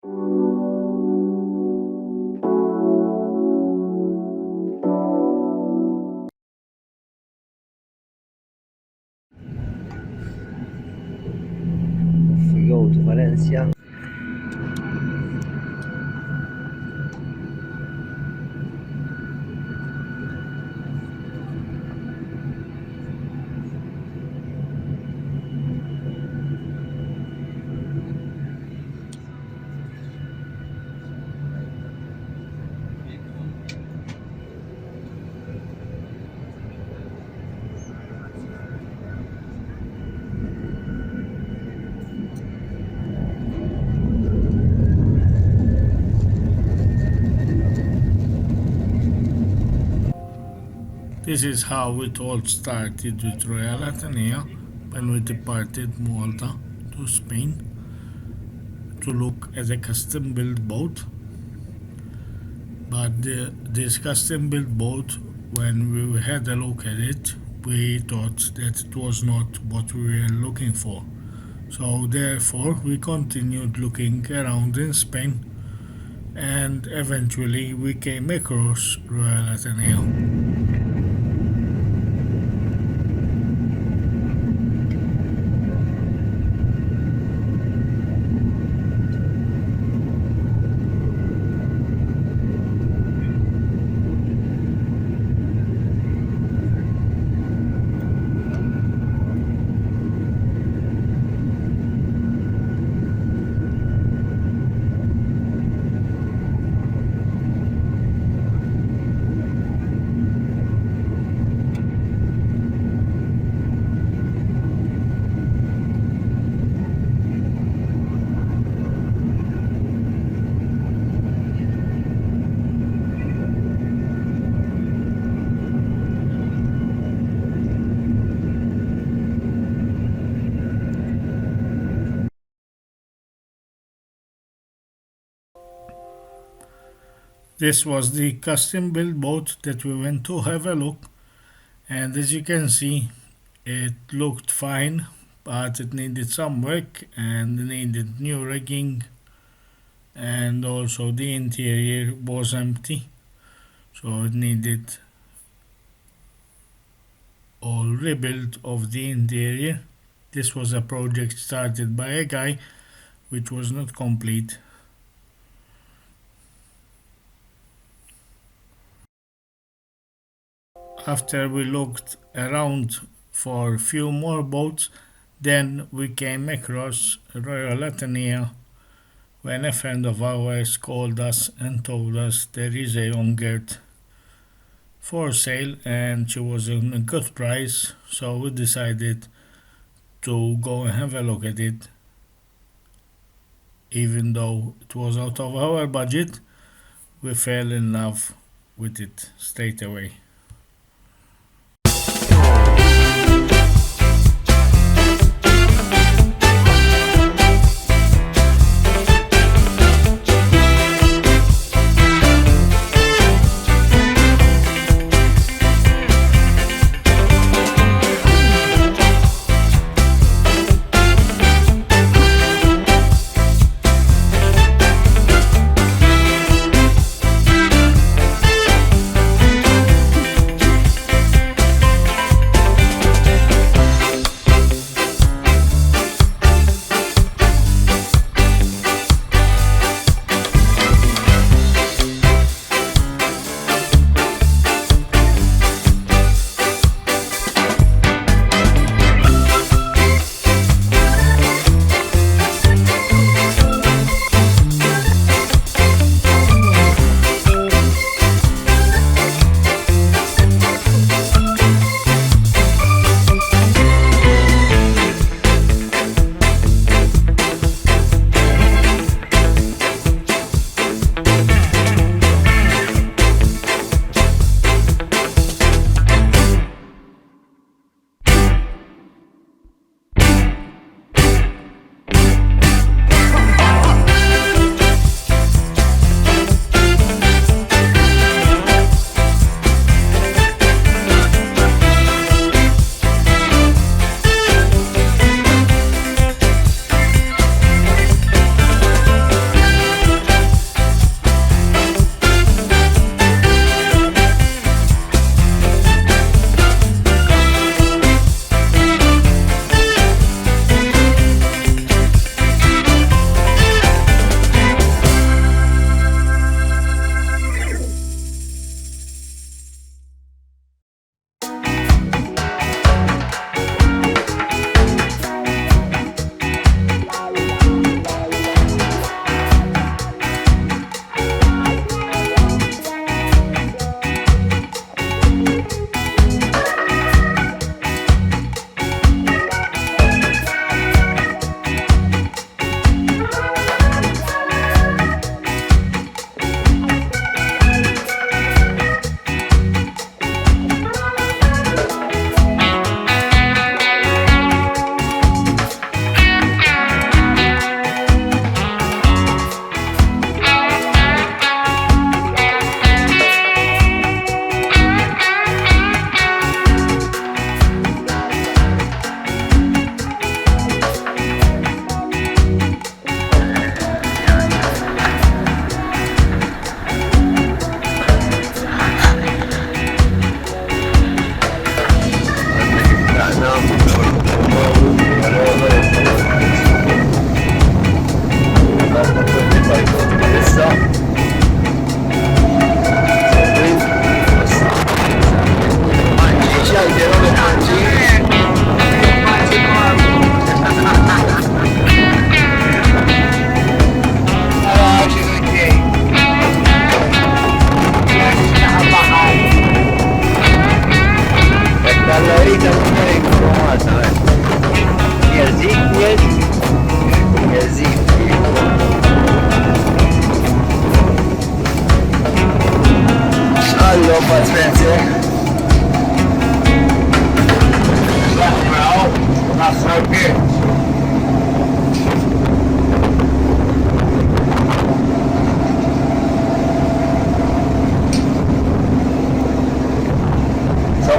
Frio de Valência. This is how it all started with Royal Atenea when we departed Malta to Spain to look at a custom-built boat. But this custom-built boat, when we had a look at it, we thought that it was not what we were looking for. So therefore we continued looking around in Spain, and eventually we came across Royal Atenea. This was the custom-built boat that we went to have a look, and as you can see, it looked fine, but it needed some work and needed new rigging, and also the interior was empty, so it needed all rebuild of the interior. This was a project started by a guy which was not complete. After we looked around for a few more boats, then we came across Royal Atenea when a friend of ours called us and told us there is a Jongert for sale and she was in a good price, so we decided to go and have a look at it. Even though it was out of our budget, we fell in love with it straight away.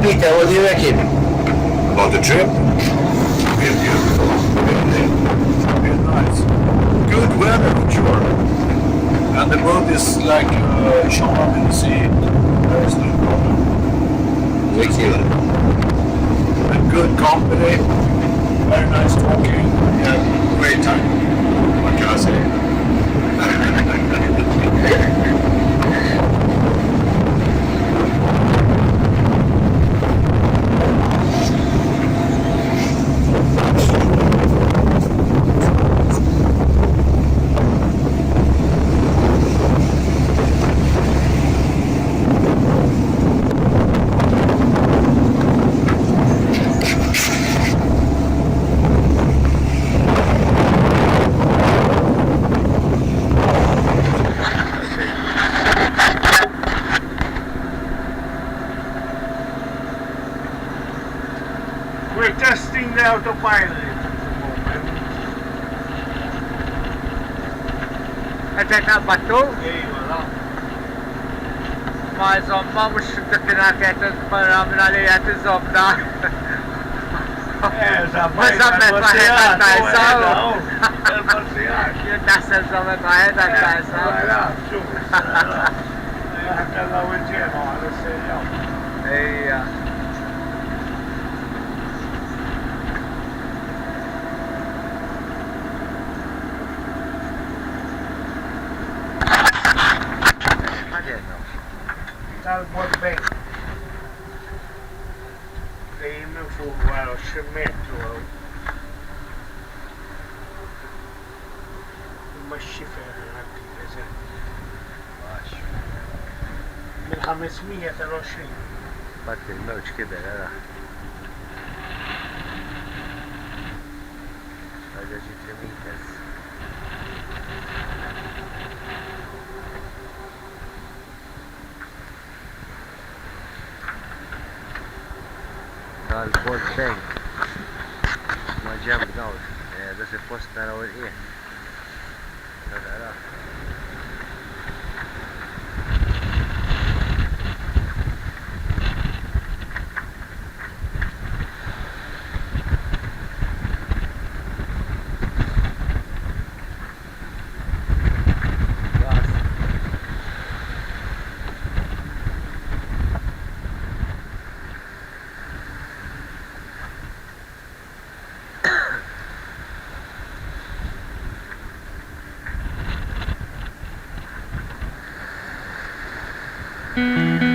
Peter, what do you reckon? About the trip? Real beautiful. Real nice. Good weather for sure. And the boat is like shown up in the sea. There is no problem. Wicked. And good company. Very nice talking. Yeah, great time. What can I say? We're testing the autopilot at the moment. قدرت نقبضتو؟ اي والله. ما زومبا مش شدتنا كانت برا من عليها الزومبا. زبط واحد التعيسة. البرسيات. يتحسن زبط واحد التعيسة. لا شوف. حتى لو جينا على السيارة. اي. Tal-Bot Lejn minn fuq wara 20 metru. Imma x-xifer għaddi, eżempju. Mill-500 tal-20. Fatti il-mewġ kiber, għara. Għadja ġi 3 meters. Tal-Bolt Bank. Ma ġemp dawn. Da se post naraw il-qie. Għara. Mm-hmm.